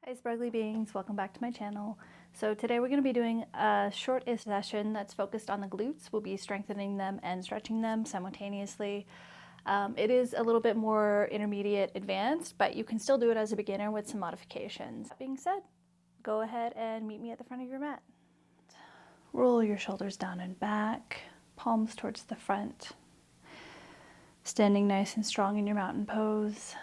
Hi sparkly beings, welcome back to my channel. So today we're going to be doing a short session that's focused on the glutes. We'll be strengthening them and stretching them simultaneously. It is a little bit more intermediate advanced, but you can still do it as a beginner with some modifications. That being said, go ahead and meet me at the front of your mat. Roll your shoulders down and back, palms towards the front. Standing nice and strong in your mountain pose.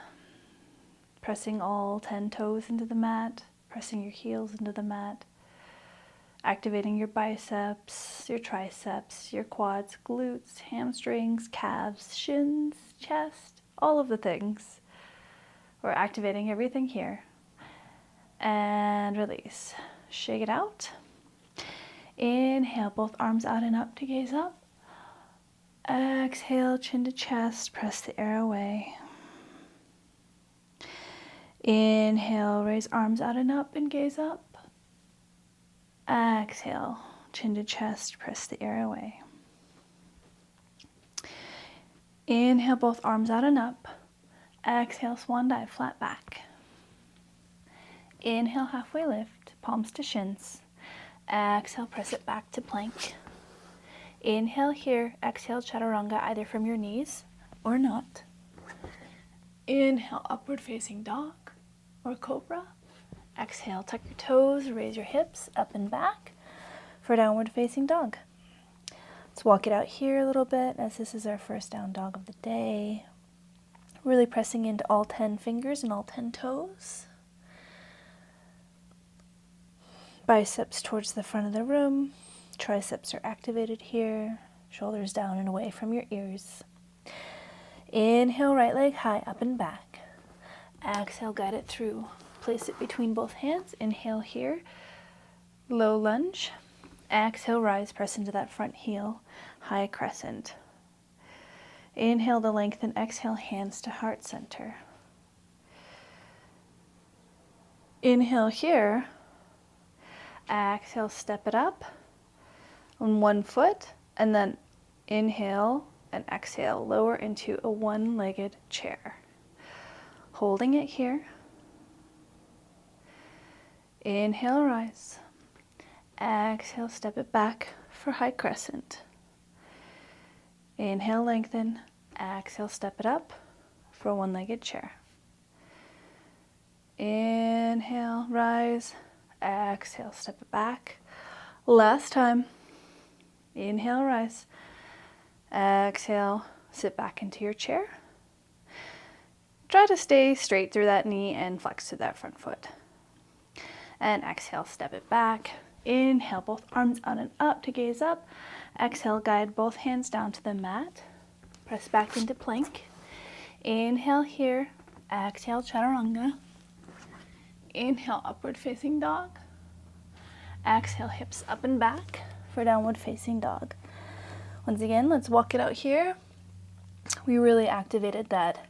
Pressing all 10 toes into the mat, pressing your heels into the mat, activating your biceps, your triceps, your quads, glutes, hamstrings, calves, shins, chest, all of the things. We're activating everything here. And release. Shake it out. Inhale, both arms out and up to gaze up. Exhale, chin to chest, press the air away. Inhale, raise arms out and up and gaze up. Exhale, chin to chest, press the air away. Inhale, both arms out and up. Exhale, swan dive, flat back. Inhale, halfway lift, palms to shins. Exhale, press it back to plank. Inhale here, exhale, chaturanga, either from your knees or not. Inhale, upward facing dog or cobra. Exhale, tuck your toes, raise your hips up and back for downward facing dog. Let's walk it out here a little bit as this is our first down dog of the day. Really pressing into all 10 fingers and all 10 toes. Biceps towards the front of the room. Triceps are activated here. Shoulders down and away from your ears. Inhale, right leg high, up and back. Exhale, guide it through. Place it between both hands. Inhale here, low lunge. Exhale, rise, press into that front heel, high crescent. Inhale to lengthen, exhale, hands to heart center. Inhale here. Exhale, step it up on one foot, and then inhale and exhale, lower into a one-legged chair. Holding it here. Inhale, rise. Exhale, step it back for high crescent. Inhale, lengthen. Exhale, step it up for one-legged chair. Inhale, rise. Exhale, step it back. Last time. Inhale, rise. Exhale, sit back into your chair. Try to stay straight through that knee and flex through that front foot. And exhale, step it back. Inhale, both arms out and up to gaze up. Exhale, guide both hands down to the mat. Press back into plank. Inhale here. Exhale, chaturanga. Inhale, upward facing dog. Exhale, hips up and back for downward facing dog. Once again, let's walk it out here. We really activated that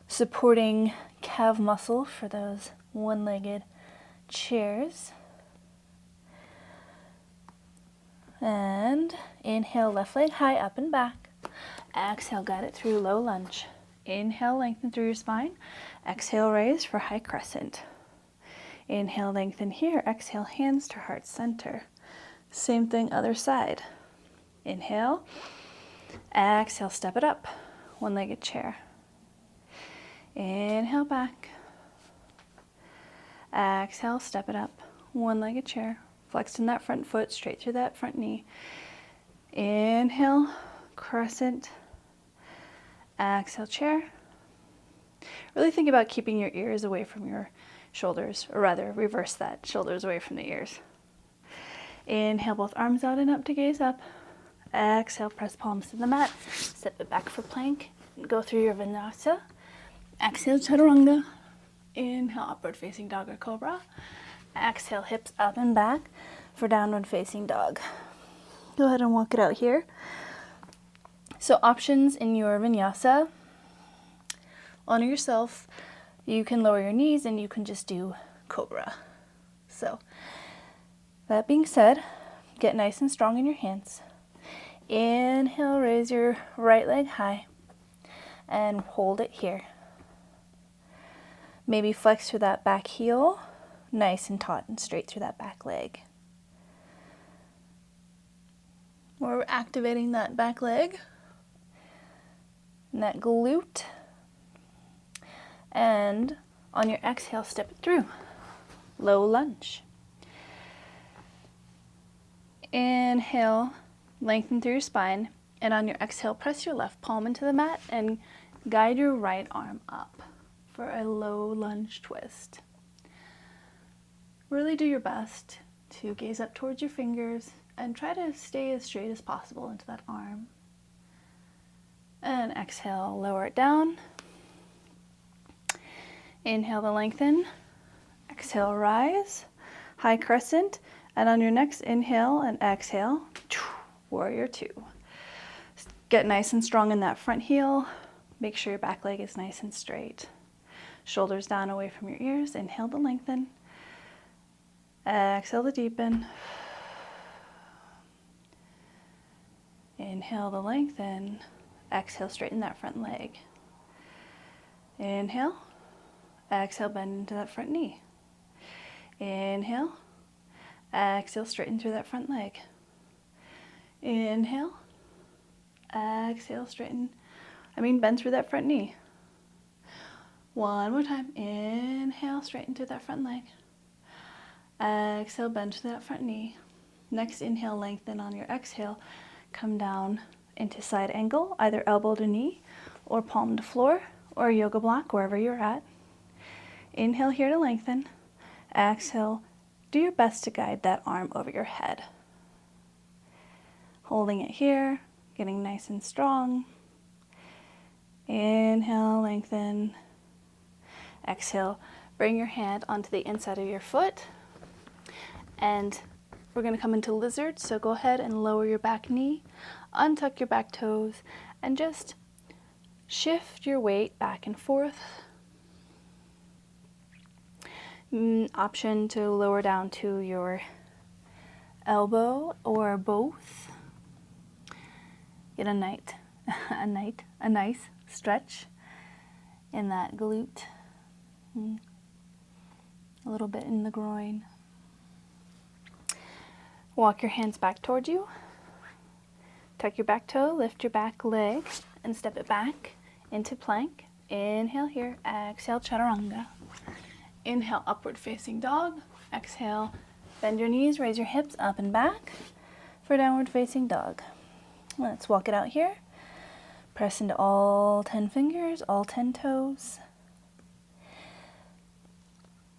supporting calf muscle for those one-legged chairs. And inhale, left leg high, up and back. Exhale, guide it through low lunge. Inhale, lengthen through your spine. Exhale, raise for high crescent. Inhale, lengthen here. Exhale, hands to heart center. Same thing, other side. Inhale. Exhale, step it up. One-legged chair. Inhale, back. Exhale, step it up. One-legged chair. Flexed in that front foot, straight through that front knee. Inhale, crescent. Exhale, chair. Really think about keeping your ears away from your shoulders, or rather, reverse that, shoulders away from the ears. Inhale, both arms out and up to gaze up. Exhale, press palms to the mat. Step it back for plank. Go through your vinyasa. Exhale, chaturanga. Inhale, upward facing dog or cobra. Exhale, hips up and back for downward facing dog. Go ahead and walk it out here. So options in your vinyasa. Honor yourself. You can lower your knees and you can just do cobra. So that being said, get nice and strong in your hands. Inhale, raise your right leg high and hold it here. Maybe flex through that back heel nice and taut and straight through that back leg. We're activating that back leg and that glute. And on your exhale, step it through. Low lunge. Inhale, lengthen through your spine. And on your exhale, press your left palm into the mat and guide your right arm up for a low lunge twist. Really do your best to gaze up towards your fingers and try to stay as straight as possible into that arm. And exhale, lower it down. Inhale to lengthen. Exhale, rise. High crescent. And on your next inhale and exhale, warrior two. Get nice and strong in that front heel. Make sure your back leg is nice and straight. Shoulders down away from your ears. Inhale to lengthen. Exhale to deepen. Inhale to lengthen. Exhale, straighten that front leg. Inhale. Exhale, bend into that front knee. Inhale. Exhale, straighten through that front leg. Inhale. Exhale, bend through that front knee. One more time. Inhale, straighten through that front leg. Exhale, bend through that front knee. Next inhale, lengthen on your exhale. Come down into side angle, either elbow to knee or palm to floor or yoga block, wherever you're at. Inhale here to lengthen. Exhale, do your best to guide that arm over your head. Holding it here, getting nice and strong. Inhale, lengthen. Exhale, bring your hand onto the inside of your foot. And we're going to come into lizard, so go ahead and lower your back knee, untuck your back toes, and just shift your weight back and forth. Option to lower down to your elbow or both. Get a nice stretch in that glute. A little bit in the groin. Walk your hands back towards you. Tuck your back toe, lift your back leg, and step it back into plank. Inhale here, exhale, chaturanga. Inhale, upward facing dog. Exhale, bend your knees, raise your hips up and back for downward facing dog. Let's walk it out here. Press into all 10 fingers, all 10 toes.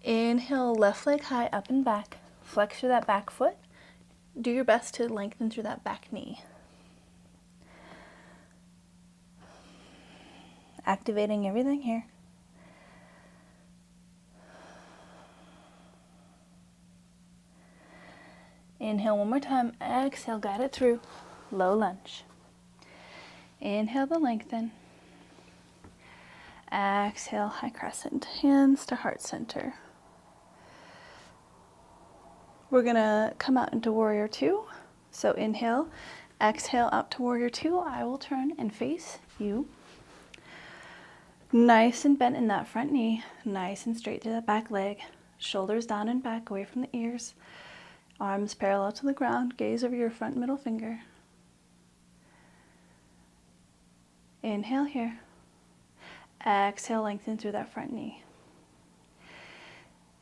Inhale, left leg high, up and back. Flex through that back foot. Do your best to lengthen through that back knee. Activating everything here. Inhale one more time. Exhale, guide it through. Low lunge. Inhale to lengthen. Exhale, high crescent. Hands to heart center. We're going to come out into warrior two. So inhale, exhale out to warrior two. I will turn and face you. Nice and bent in that front knee. Nice and straight to that back leg. Shoulders down and back away from the ears. Arms parallel to the ground. Gaze over your front middle finger. Inhale here. Exhale, lengthen through that front knee.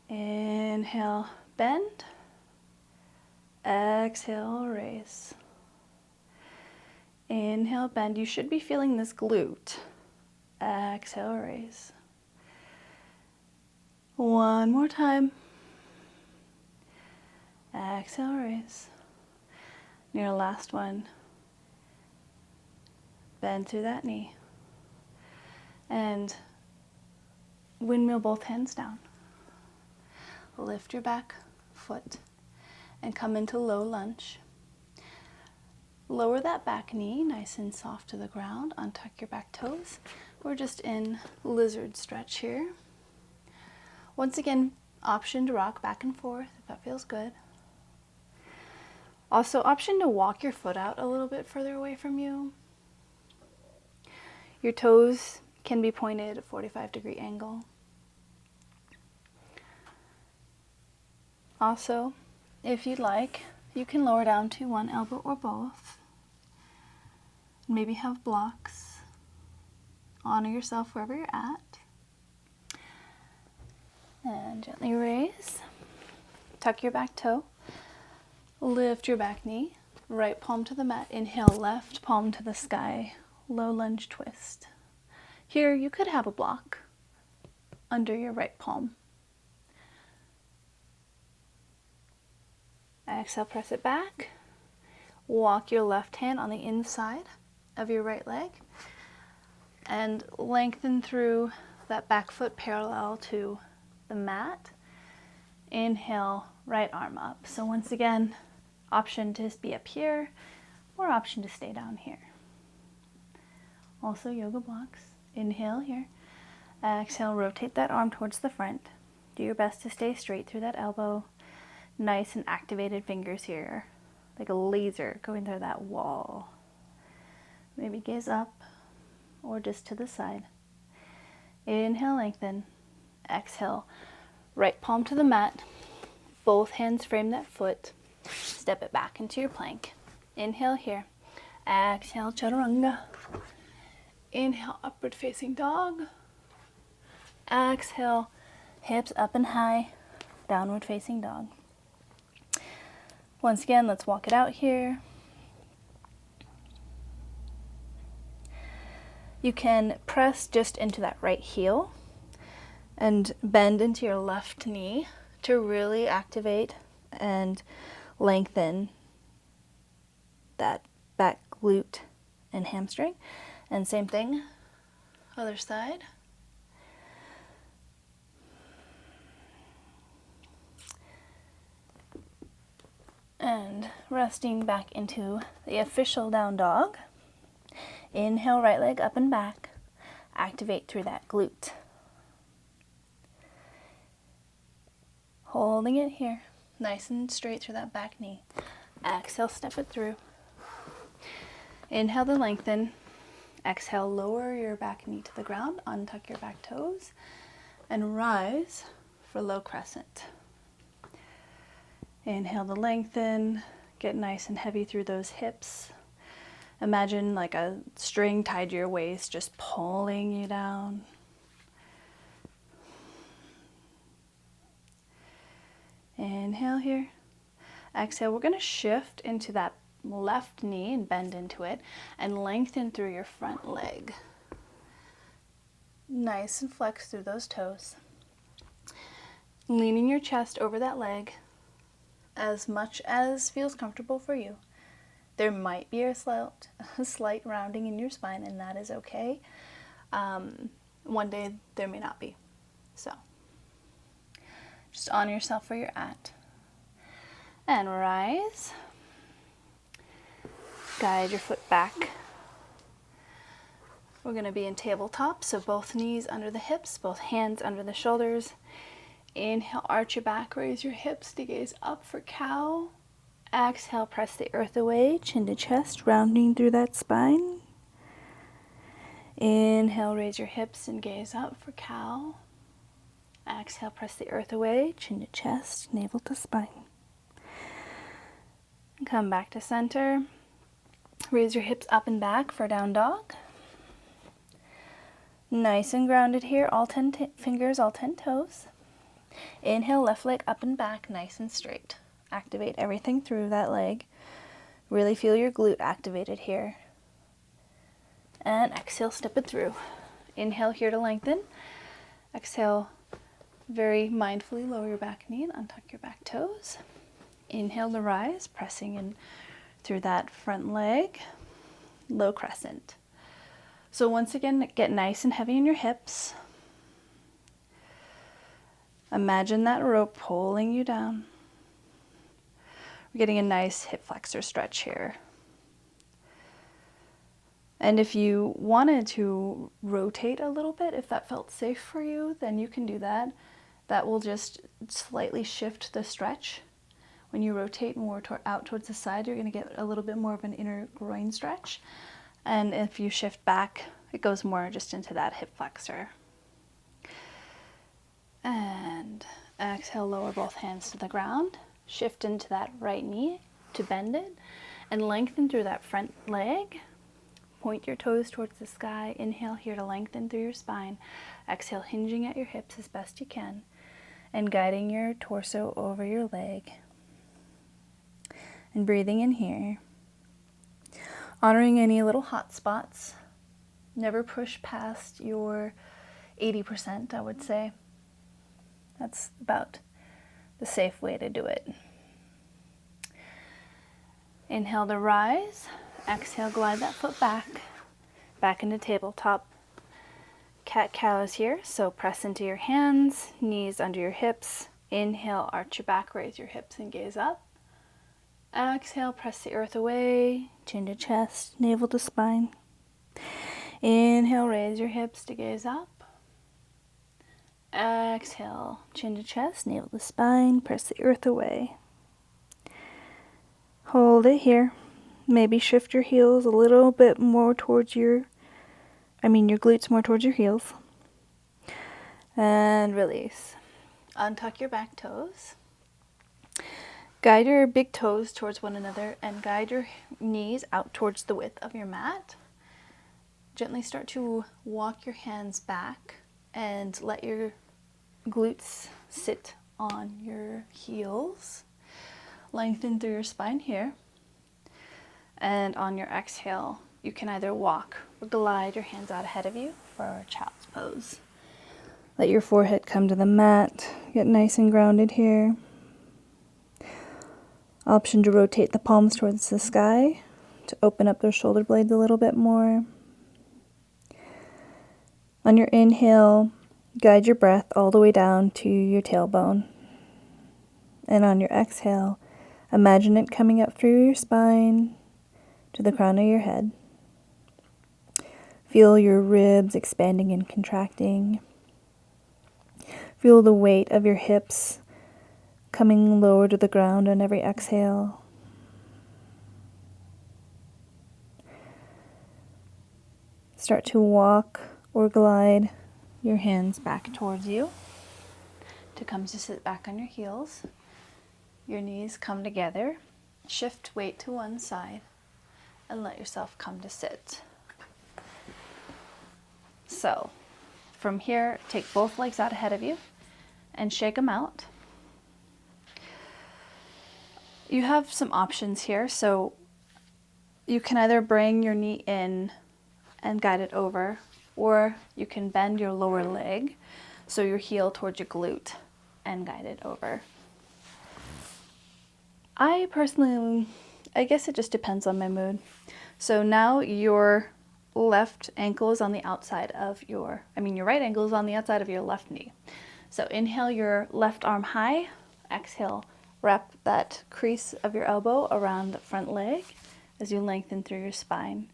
Inhale, bend. Exhale, raise. Inhale, bend. You should be feeling this glute. Exhale, raise. One more time. Exhale, raise. Your last one. Bend through that knee. And windmill both hands down. Lift your back foot and come into low lunge. Lower that back knee, nice and soft to the ground. Untuck your back toes. We're just in lizard stretch here. Once again, option to rock back and forth if that feels good. Also, option to walk your foot out a little bit further away from you. Your toes can be pointed at a 45-degree angle. Also, if you'd like, you can lower down to one elbow or both. Maybe have blocks. Honor yourself wherever you're at. And gently raise. Tuck your back toe. Lift your back knee. Right palm to the mat. Inhale, left palm to the sky. Low lunge twist. Here you could have a block under your right palm. Exhale, press it back. Walk your left hand on the inside of your right leg and lengthen through that back foot parallel to the mat. Inhale, right arm up. So once again, option to be up here or option to stay down here. Also yoga blocks. Inhale here. Exhale, rotate that arm towards the front. Do your best to stay straight through that elbow. Nice and activated fingers here, like a laser going through that wall. Maybe gaze up or just to the side. Inhale, lengthen. Exhale, right palm to the mat. Both hands frame that foot. Step it back into your plank. Inhale here. Exhale, chaturanga. Inhale, upward facing dog. Exhale, hips up and high, downward facing dog. Once again, let's walk it out here. You can press just into that right heel and bend into your left knee to really activate and lengthen that back glute and hamstring. And same thing, other side. And resting back into the official down dog. Inhale, right leg up and back. Activate through that glute. Holding it here, nice and straight through that back knee. Exhale, step it through. Inhale to lengthen. Exhale, lower your back knee to the ground, untuck your back toes, and rise for low crescent. Inhale to lengthen, get nice and heavy through those hips. Imagine like a string tied to your waist, just pulling you down. Inhale here. Exhale, we're going to shift into that left knee and bend into it and lengthen through your front leg. Nice and flex through those toes. Leaning your chest over that leg as much as feels comfortable for you. There might be a slight rounding in your spine, and that is okay. One day there may not be. So just honor yourself where you're at. And rise. Guide your foot back. We're going to be in tabletop, so both knees under the hips, both hands under the shoulders. Inhale, arch your back, raise your hips to gaze up for cow. Exhale, press the earth away, chin to chest, rounding through that spine. Inhale, raise your hips and gaze up for cow. Exhale, press the earth away, chin to chest, navel to spine. Come back to center. Raise your hips up and back for down dog. Nice and grounded here, all 10 fingers, all 10 toes. Inhale, left leg up and back, nice and straight. Activate everything through that leg. Really feel your glute activated here. And exhale, step it through. Inhale here to lengthen. Exhale, very mindfully lower your back knee and untuck your back toes. Inhale to rise, pressing in through that front leg. Low crescent. So once again, get nice and heavy in your hips. Imagine that rope pulling you down. We're getting a nice hip flexor stretch here. And if you wanted to rotate a little bit, if that felt safe for you, then you can do that. That will just slightly shift the stretch. When you rotate more out towards the side, you're going to get a little bit more of an inner groin stretch. And if you shift back, it goes more just into that hip flexor. And Exhale, lower both hands to the ground. Shift into that right knee to bend it and lengthen through that front leg. Point your toes towards the sky. Inhale here to lengthen through your spine. Exhale, hinging at your hips as best you can and guiding your torso over your leg. And breathing in here. Honoring any little hot spots. Never push past your 80%, I would say. That's about the safe way to do it. Inhale to rise. Exhale, glide that foot back into tabletop. Cat-cow is here, so press into your hands, knees under your hips. Inhale, arch your back, raise your hips and gaze up. Exhale, press the earth away, chin to chest, navel to spine. Inhale, raise your hips to gaze up. Exhale, chin to chest, navel to spine, press the earth away. Hold it here. Maybe shift your heels a little bit more towards your glutes more towards your heels. And release. Untuck your back toes. Guide your big toes towards one another and guide your knees out towards the width of your mat. Gently start to walk your hands back and let your glutes sit on your heels. Lengthen through your spine here. And on your exhale, you can either walk or glide your hands out ahead of you for child's pose. Let your forehead come to the mat. Get nice and grounded here. Option to rotate the palms towards the sky to open up those shoulder blades a little bit more. On your inhale, guide your breath all the way down to your tailbone. And on your exhale, imagine it coming up through your spine to the crown of your head. Feel your ribs expanding and contracting. Feel the weight of your hips coming lower to the ground on every exhale. Start to walk or glide your hands back towards you to come to sit back on your heels. Your knees come together. Shift weight to one side and let yourself come to sit. So, from here, take both legs out ahead of you and shake them out. You have some options here, so you can either bring your knee in and guide it over, or you can bend your lower leg, so your heel towards your glute and guide it over. I guess it just depends on my mood. So now your left ankle is on the outside of your right ankle is on the outside of your left knee. So inhale your left arm high, exhale, wrap that crease of your elbow around the front leg as you lengthen through your spine.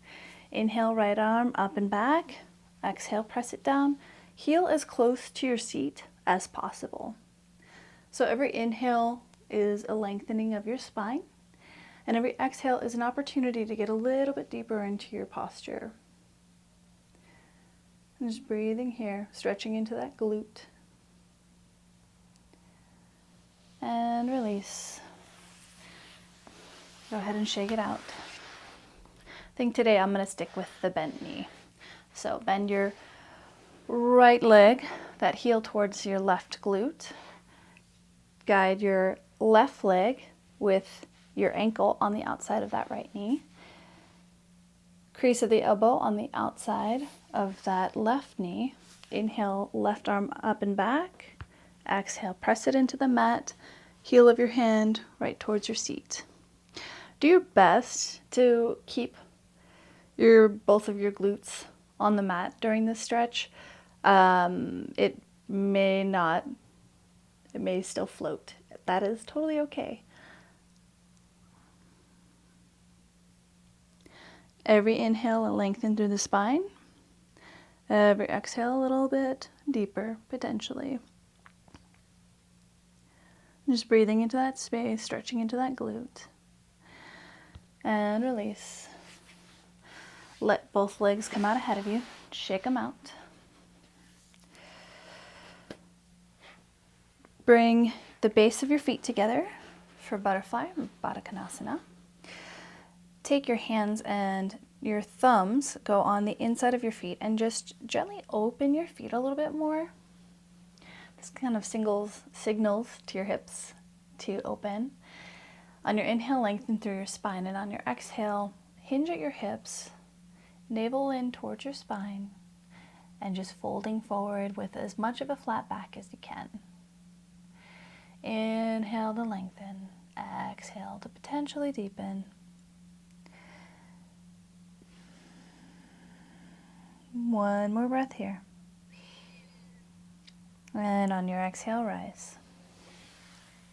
Inhale, right arm up and back, exhale, press it down. Heel as close to your seat as possible. So every inhale is a lengthening of your spine, and every exhale is an opportunity to get a little bit deeper into your posture. And just breathing here, stretching into that glute. And release. Go ahead and shake it out. I think today I'm going to stick with the bent knee. So bend your right leg, that heel towards your left glute. Guide your left leg with your ankle on the outside of that right knee. Crease of the elbow on the outside of that left knee. Inhale, left arm up and back. Exhale, press it into the mat. Heel of your hand right towards your seat. Do your best to keep both of your glutes on the mat during this stretch. It may still float. That is totally okay. Every inhale, lengthen through the spine. Every exhale, a little bit deeper, potentially. Just breathing into that space, stretching into that glute. And release. Let both legs come out ahead of you. Shake them out. Bring the base of your feet together for butterfly, Baddha Konasana. Take your hands and your thumbs go on the inside of your feet and just gently open your feet a little bit more. This kind of signals to your hips to open. On your inhale, lengthen through your spine, and on your exhale, hinge at your hips, navel in towards your spine, and just folding forward with as much of a flat back as you can. Inhale to lengthen, exhale to potentially deepen. One more breath here. And on your exhale, rise.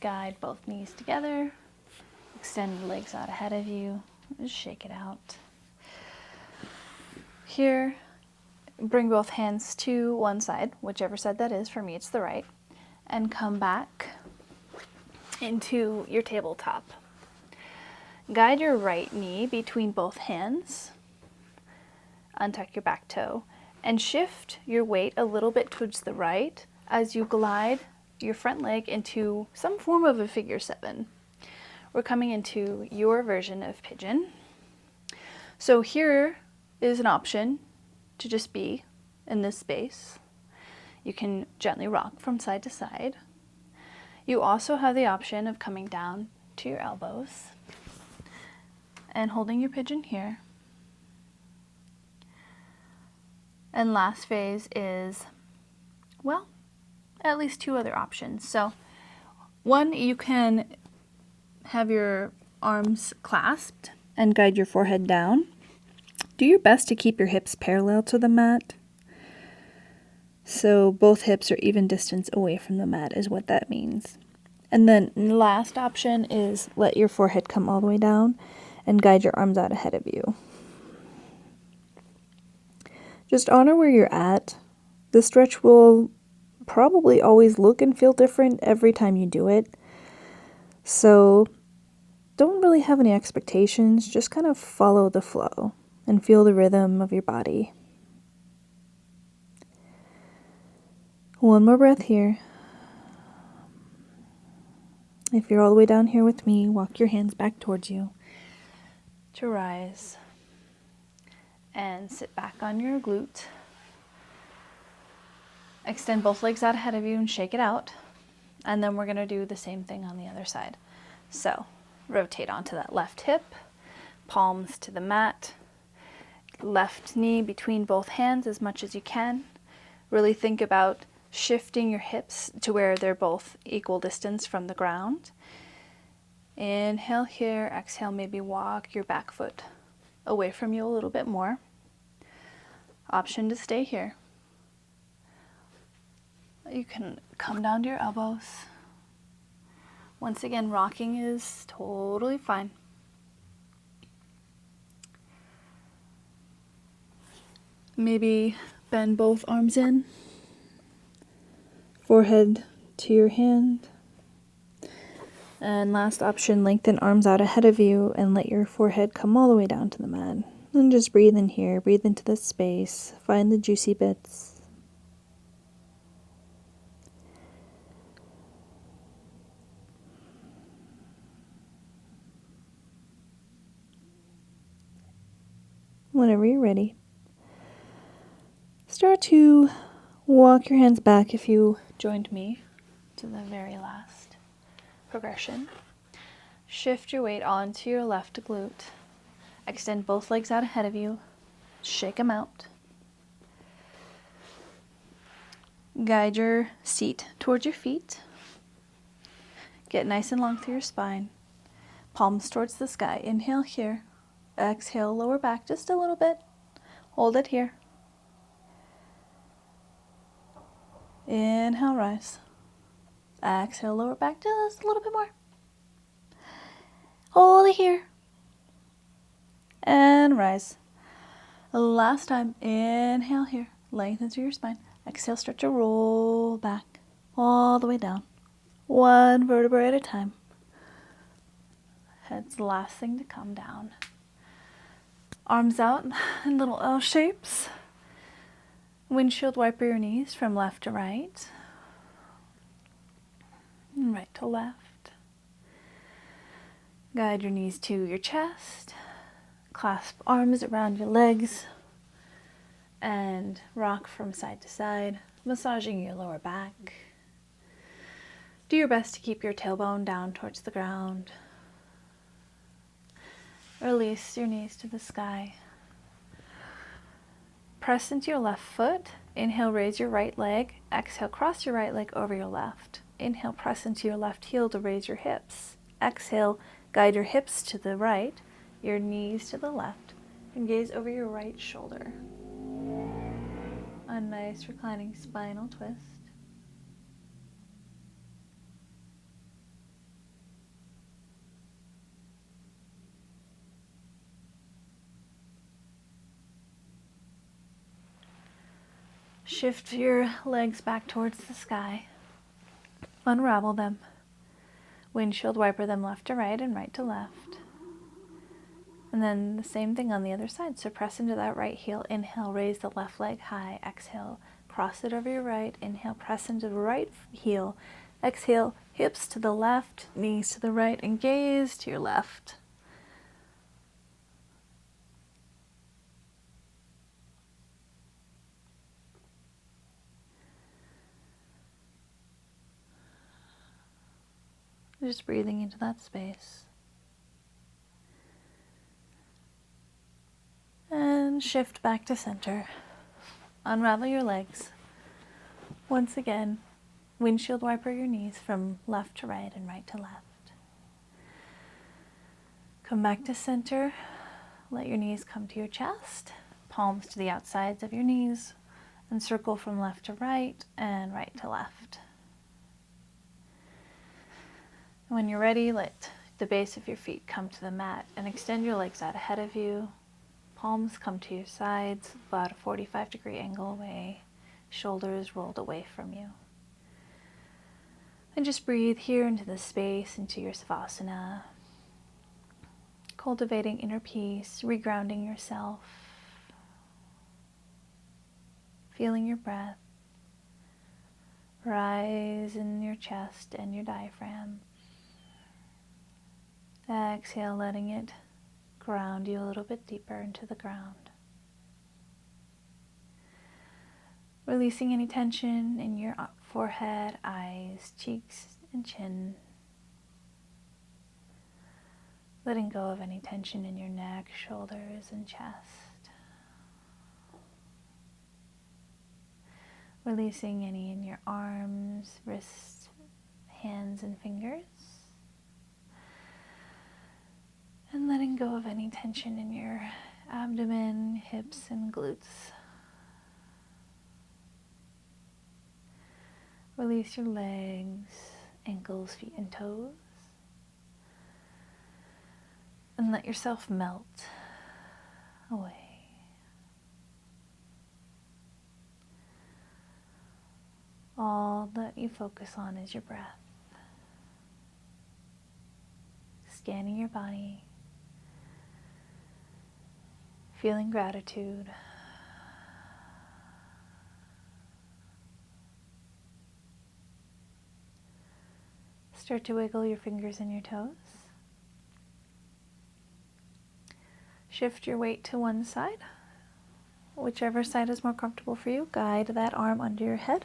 Guide both knees together. Extend the legs out ahead of you. Just shake it out. Here, bring both hands to one side, whichever side that is. For me, it's the right. And come back into your tabletop. Guide your right knee between both hands. Untuck your back toe. And shift your weight a little bit towards the right as you glide your front leg into some form of a figure 7. We're coming into your version of pigeon. So here is an option to just be in this space. You can gently rock from side to side. You also have the option of coming down to your elbows and holding your pigeon here. And last phase is, well, at least 2 other options. So one, you can have your arms clasped and guide your forehead down. Do your best to keep your hips parallel to the mat. So both hips are even distance away from the mat is what that means. And then the last option is let your forehead come all the way down and guide your arms out ahead of you. Just honor where you're at. The stretch will probably always look and feel different every time you do it. So don't really have any expectations, just kind of follow the flow and feel the rhythm of your body. One more breath here. If you're all the way down here with me, walk your hands back towards you to rise and sit back on your glute. Extend both legs out ahead of you and shake it out. And then we're going to do the same thing on the other side. So rotate onto that left hip, palms to the mat, left knee between both hands as much as you can. Really think about shifting your hips to where they're both equal distance from the ground. Inhale here, exhale, maybe walk your back foot away from you a little bit more. Option to stay here. You can come down to your elbows. Once again, rocking is totally fine. Maybe bend both arms in. Forehead to your hand. And last option, lengthen arms out ahead of you and let your forehead come all the way down to the mat. And just breathe in here, breathe into this space, find the juicy bits. Whenever you're ready, start to walk your hands back if you joined me to the very last progression. Shift your weight onto your left glute. Extend both legs out ahead of you. Shake them out. Guide your seat towards your feet. Get nice and long through your spine. Palms towards the sky. Inhale here. Exhale, lower back just a little bit. Hold it here. Inhale, rise. Exhale, lower back just a little bit more. Hold it here. And rise. Last time, inhale here. Lengthen through your spine. Exhale, stretch and roll back all the way down. One vertebra at a time. Head's the last thing to come down. Arms out in little L shapes. Windshield wiper your knees from left to right. and right to left. Guide your knees to your chest. Clasp arms around your legs and rock from side to side, massaging your lower back. Do your best to keep your tailbone down towards the ground. Release your knees to the sky. Press into your left foot. Inhale, raise your right leg. Exhale, cross your right leg over your left. Inhale, press into your left heel to raise your hips. Exhale, guide your hips to the right, your knees to the left, and gaze over your right shoulder. A nice reclining spinal twist. Shift your legs back towards the sky. Unravel them. Windshield wiper them left to right and right to left. And then the same thing on the other side. So press into that right heel. Inhale, raise the left leg high. Exhale, cross it over your right. Inhale, press into the right heel. Exhale, hips to the left, knees to the right, and gaze to your left. Just breathing into that space. And shift back to center. Unravel your legs. Once again, windshield wiper your knees from left to right and right to left. Come back to center. Let your knees come to your chest. Palms to the outsides of your knees. And circle from left to right and right to left. When you're ready, let the base of your feet come to the mat and extend your legs out ahead of you. Palms come to your sides, about a 45-degree angle away. Shoulders rolled away from you. And just breathe here into the space, into your Savasana. Cultivating inner peace, regrounding yourself. Feeling your breath rise in your chest and your diaphragm. Exhale, letting it ground you a little bit deeper into the ground. Releasing any tension in your forehead, eyes, cheeks, and chin. Letting go of any tension in your neck, shoulders, and chest. Releasing any in your arms, wrists, hands, and fingers. And letting go of any tension in your abdomen, hips, and glutes. Release your legs, ankles, feet, and toes. And let yourself melt away. All that you focus on is your breath. Scanning your body. Feeling gratitude. Start to wiggle your fingers and your toes. Shift your weight to one side. Whichever side is more comfortable for you, guide that arm under your head.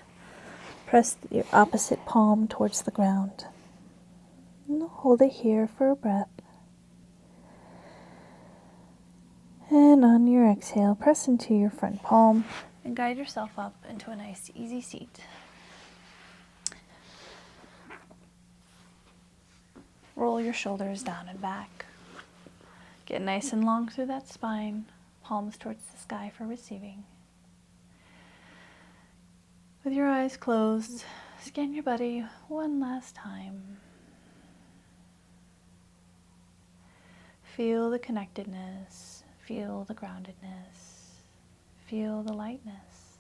Press your opposite palm towards the ground. And hold it here for a breath. And on your exhale, press into your front palm and guide yourself up into a nice, easy seat. Roll your shoulders down and back. Get nice and long through that spine, palms towards the sky for receiving. With your eyes closed, scan your body one last time. Feel the connectedness. Feel the groundedness. Feel the lightness.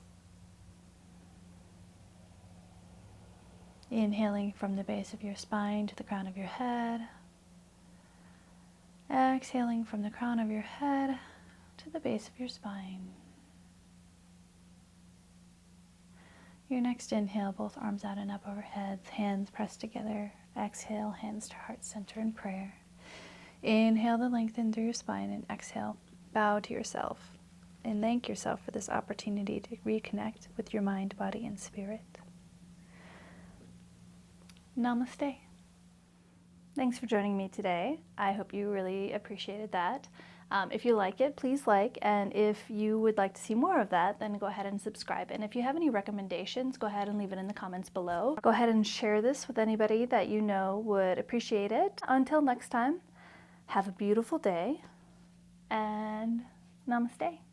Inhaling from the base of your spine to the crown of your head. Exhaling from the crown of your head to the base of your spine. Your next inhale, both arms out and up overhead, hands pressed together. Exhale, hands to heart center in prayer. Inhale to lengthen through your spine, and exhale, bow to yourself and thank yourself for this opportunity to reconnect with your mind, body, and spirit. Namaste. Thanks for joining me today. I hope you really appreciated that. If you like it, please like, and if you would like to see more of that, then go ahead and subscribe. And if you have any recommendations, go ahead and leave it in the comments below. Go ahead and share this with anybody that you know would appreciate it. Until next time, have a beautiful day, and namaste.